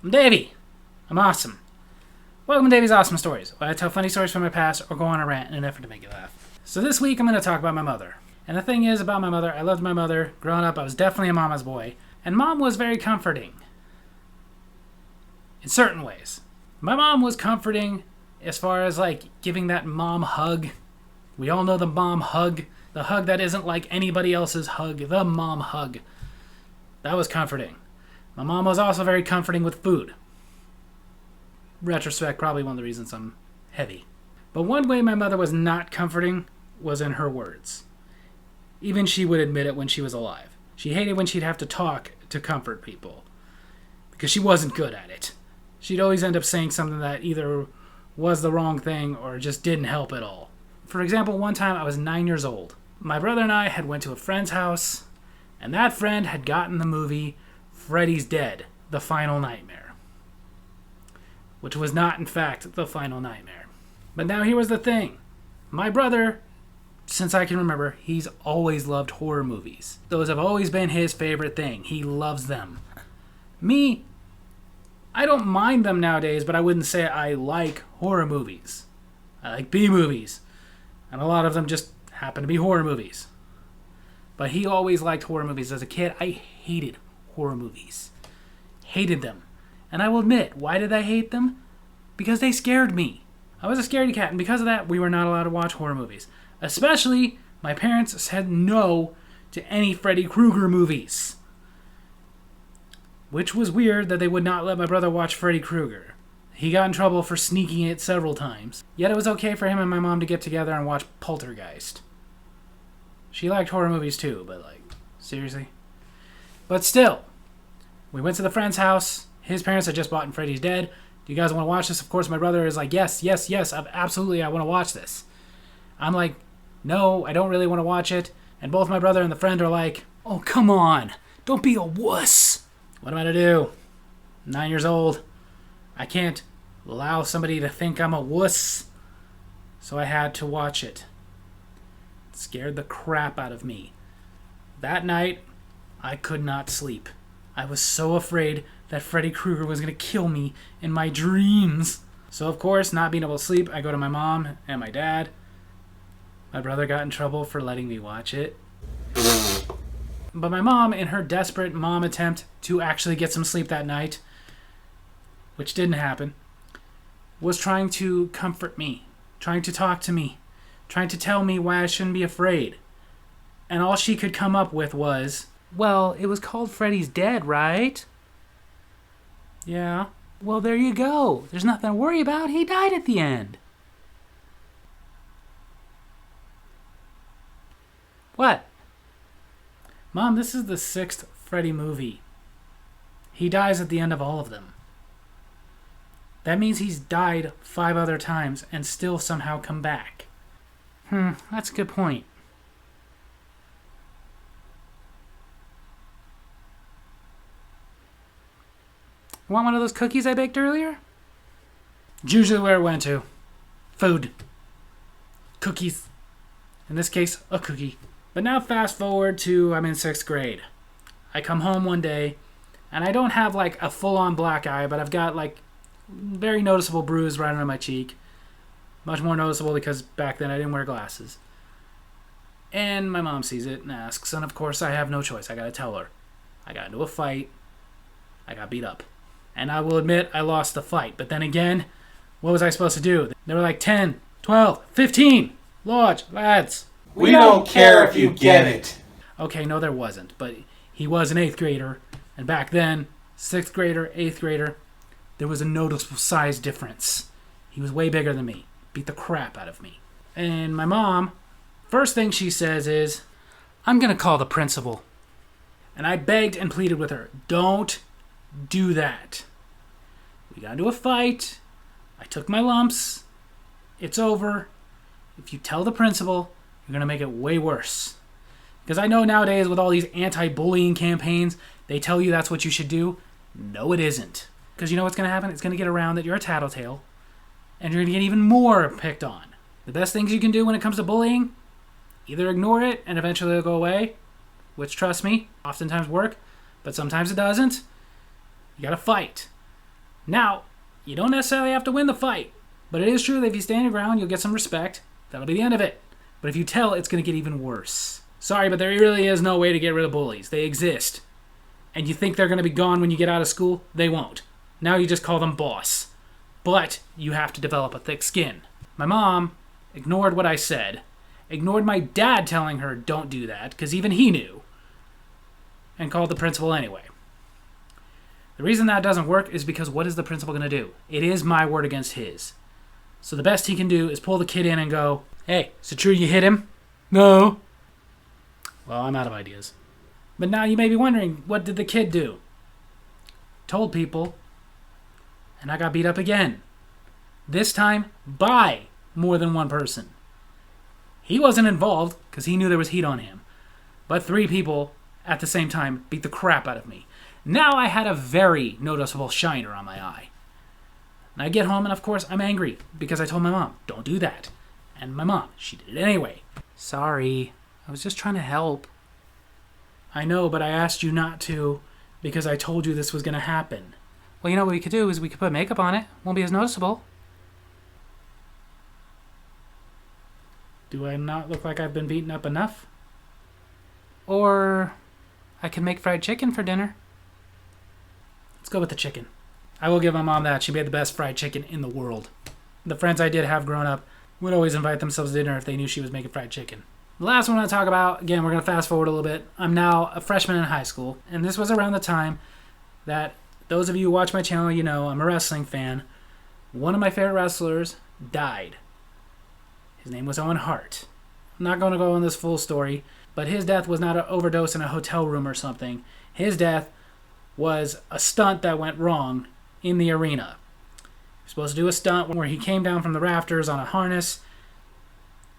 I'm Davy. I'm awesome. Welcome to Davy's Awesome Stories, where I tell funny stories from my past or go on a rant in an effort to make you laugh. So this week I'm going to talk about my mother. And the thing is about my mother, I loved my mother. Growing up, I was definitely a mama's boy. And mom was very comforting. In certain ways. My mom was comforting as far as like giving that mom hug. We all know the mom hug. The hug that isn't like anybody else's hug. The mom hug. That was comforting. My mom was also very comforting with food. Retrospect, probably one of the reasons I'm heavy. But one way my mother was not comforting was in her words. Even she would admit it when she was alive. She hated when she'd have to talk to comfort people. Because she wasn't good at it. She'd always end up saying something that either was the wrong thing or just didn't help at all. For example, one time I was 9 years old. My brother and I had went to a friend's house, and that friend had gotten the movie Freddy's Dead, The Final Nightmare. Which was not, in fact, The Final Nightmare. But now here was the thing. My brother, since I can remember, he's always loved horror movies. Those have always been his favorite thing. He loves them. Me, I don't mind them nowadays, but I wouldn't say I like horror movies. I like B-movies. And a lot of them just happen to be horror movies. But he always liked horror movies. As a kid, I hated horror movies. Hated them. And I will admit, why did I hate them? Because they scared me. I was a scaredy cat, and because of that, we were not allowed to watch horror movies. Especially, my parents said no to any Freddy Krueger movies. Which was weird that they would not let my brother watch Freddy Krueger. He got in trouble for sneaking it several times. Yet it was okay for him and my mom to get together and watch Poltergeist. She liked horror movies too, but like, seriously? But still, we went to the friend's house. His parents had just bought Freddy's Dead. Do you guys want to watch this? Of course, my brother is like, yes, absolutely, I want to watch this. I'm like, no, I don't really want to watch it. And both my brother and the friend are like, oh, come on, don't be a wuss. What am I to do? 9 years old. I can't allow somebody to think I'm a wuss. So I had to watch it. It scared the crap out of me. That night, I could not sleep. I was so afraid that Freddy Krueger was going to kill me in my dreams. So of course, not being able to sleep, I go to my mom and my dad. My brother got in trouble for letting me watch it. But my mom, in her desperate mom attempt to actually get some sleep that night, which didn't happen, was trying to comfort me, trying to talk to me, trying to tell me why I shouldn't be afraid. And all she could come up with was, well, it was called Freddy's Dead, right? Yeah. Well, there you go. There's nothing to worry about. He died at the end. What? Mom, this is the 6th Freddy movie. He dies at the end of all of them. That means he's died 5 other times and still somehow come back. That's a good point. Want one of those cookies I baked earlier? It's usually where it went to. Food. Cookies. In this case, a cookie. But now fast forward to I'm in 6th grade. I come home one day, and I don't have like a full-on black eye, but I've got like very noticeable bruise right under my cheek. Much more noticeable because back then I didn't wear glasses. And my mom sees it and asks, and of course I have no choice. I gotta tell her. I got into a fight. I got beat up. And I will admit I lost the fight. But then again, what was I supposed to do? They were like 10, 12, 15. Lodge, lads. We don't care if you get it. Okay, no there wasn't. But he was an 8th grader. And back then, 6th grader, 8th grader, there was a noticeable size difference. He was way bigger than me. Beat the crap out of me. And my mom, first thing she says is, I'm going to call the principal. And I begged and pleaded with her, don't do that. We got into a fight. I took my lumps. It's over. If you tell the principal, you're going to make it way worse. Because I know nowadays with all these anti-bullying campaigns, they tell you that's what you should do. No, it isn't. Because you know what's going to happen? It's going to get around that you're a tattletale. And you're going to get even more picked on. The best things you can do when it comes to bullying, either ignore it and eventually it'll go away, which, trust me, oftentimes work, but sometimes it doesn't. You gotta fight. Now, you don't necessarily have to win the fight, but it is true that if you stand your ground, you'll get some respect. That'll be the end of it. But if you tell, it's going to get even worse. Sorry, but there really is no way to get rid of bullies. They exist. And you think they're going to be gone when you get out of school? They won't. Now you just call them boss. But you have to develop a thick skin. My mom ignored what I said, ignored my dad telling her don't do that, because even he knew, and called the principal anyway. The reason that doesn't work is because what is the principal going to do? It is my word against his. So the best he can do is pull the kid in and go, "Hey, is it true you hit him?" "No." Well, I'm out of ideas. But now you may be wondering, what did the kid do? Told people, and I got beat up again. This time by more than one person. He wasn't involved because he knew there was heat on him. But 3 people at the same time beat the crap out of me. Now I had a very noticeable shiner on my eye. And I get home and of course I'm angry because I told my mom, don't do that. And my mom, she did it anyway. Sorry, I was just trying to help. I know, but I asked you not to because I told you this was going to happen. Well, you know what we could do is we could put makeup on it. Won't be as noticeable. Do I not look like I've been beaten up enough? Or I can make fried chicken for dinner. Let's go with the chicken. I will give my mom that. She made the best fried chicken in the world. The friends I did have growing up would always invite themselves to dinner if they knew she was making fried chicken. The last one I want to talk about, again, we're going to fast forward a little bit. I'm now a freshman in high school, and this was around the time that those of you who watch my channel, you know I'm a wrestling fan. One of my favorite wrestlers died. His name was Owen Hart. I'm not going to go on this full story, but his death was not an overdose in a hotel room or something. His death was a stunt that went wrong in the arena. He was supposed to do a stunt where he came down from the rafters on a harness.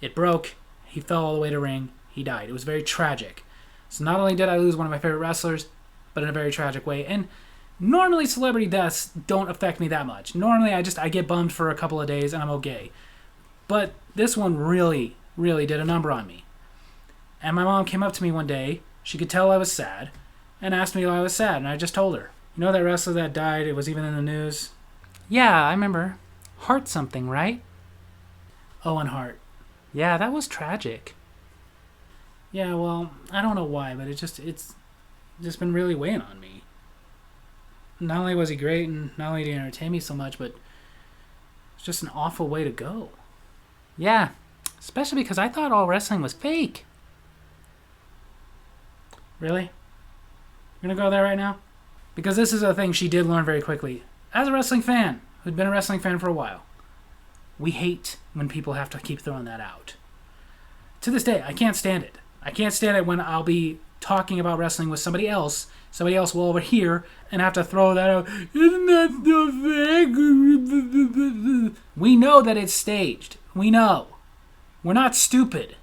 It broke. He fell all the way to ring. He died. It was very tragic. So not only did I lose one of my favorite wrestlers, but in a very tragic way. And normally celebrity deaths don't affect me that much. Normally I get bummed for a couple of days and I'm okay. But this one really, really did a number on me. And my mom came up to me one day. She could tell I was sad and asked me why I was sad. And I just told her, you know that wrestler that died? It was even in the news. Yeah, I remember. Hart something, right? Owen Hart. Yeah, that was tragic. Yeah, well, I don't know why, but it's just been really weighing on me. Not only was he great and not only did he entertain me so much, but it's just an awful way to go. Yeah, especially because I thought all wrestling was fake. Really? You're gonna go there right now? Because this is a thing she did learn very quickly. As a wrestling fan, who'd been a wrestling fan for a while, we hate when people have to keep throwing that out. To this day, I can't stand it. I can't stand it when I'll be talking about wrestling with somebody else. Somebody else will overhear and have to throw that out. Isn't that so fake? We know that it's staged. We know. We're not stupid.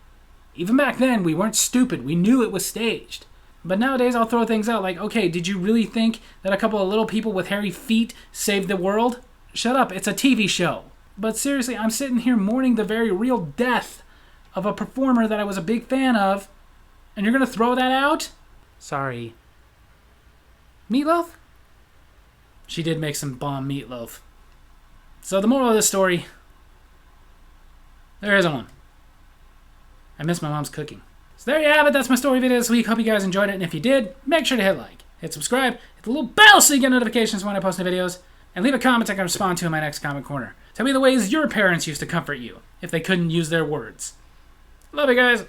Even back then, we weren't stupid. We knew it was staged. But nowadays, I'll throw things out like, okay, did you really think that a couple of little people with hairy feet saved the world? Shut up, it's a TV show. But seriously, I'm sitting here mourning the very real death of a performer that I was a big fan of, and you're going to throw that out? Sorry. Meatloaf? She did make some bomb meatloaf. So the moral of this story, there isn't one. I miss my mom's cooking. So there you have it. That's my story video this week. Hope you guys enjoyed it. And if you did, make sure to hit like, hit subscribe, hit the little bell so you get notifications when I post new videos, and leave a comment I can respond to in my next comment corner. Tell me the ways your parents used to comfort you if they couldn't use their words. Love you guys.